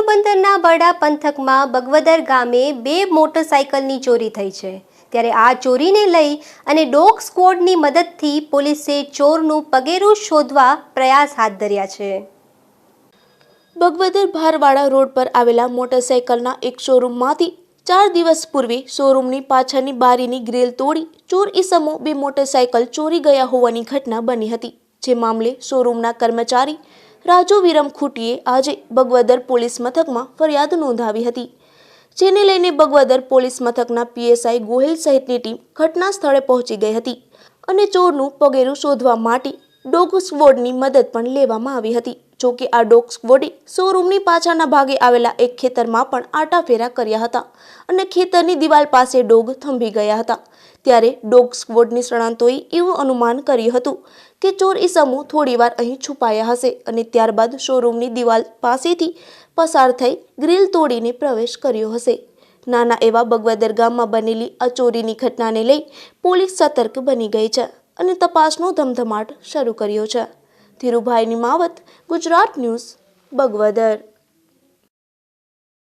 પોરબંદરના બરડા પંથકમાં બગવદર ગામે 2 મોટરસાઇકલની ચોરી થઈ છે। ત્યારે આ ચોરીને લઈ અને ડોગ સ્ક્વોડની મદદથી પોલીસે ચોરનું પગેરું શોધવા પ્રયાસ હાથ ધર્યા છે। બગવદર ભારવાડા રોડ પર આવેલા મોટરસાઇકલના એક શોરૂમમાંથી 4 દિવસ પૂર્વે શોરૂમની પાછળની બારીની ગ્રીલ તોડી ચોર ઈસમો 2 મોટરસાઇકલ ચોરી ગયા હોવાની ઘટના બની હતી। જે મામલે શોરૂમના કર્મચારી રાજુ વિરમ ખૂટીએ આજે બગવદર પોલીસ મથકમાં ફરિયાદ નોંધાવી હતી। જેને લઈને બગવદર પોલીસ મથકના પીએસઆઈ ગોહિલ સહિતની ટીમ ઘટના સ્થળે પહોંચી ગઈ હતી અને ચોરનું પગેરું શોધવા માટે ડોગ સ્ક્વોડની મદદ પણ લેવામાં આવી હતી। જોકે આ ડોગ સ્ક્વોડે શોરૂમની પાછળના ભાગે આવેલા એક ખેતરમાં પણ આટાફેરા કર્યા હતા અને ખેતરની દિવાલ પાસે ડોગ થંભી ગયા હતા। ત્યારે ડોગ સ્ક્વોડ નિષ્ણાતોએ એવું અનુમાન કર્યું હતું કે ચોર ઈસમો થોડીવાર અહીં છુપાયા હશે અને ત્યારબાદ શોરૂમની દિવાલ પાસેથી પસાર થઈ ગ્રીલ તોડીને પ્રવેશ કર્યો હશે। નાના એવા બગવદર ગામમાં બનેલી આ ચોરીની ઘટનાને લઈ પોલીસ સતર્ક બની ગઈ છે અને તપાસનો ધમધમાટ શરૂ કર્યો છે। ધીરુભાઈની માવત, ગુજરાત ન્યૂઝ, બગવદર।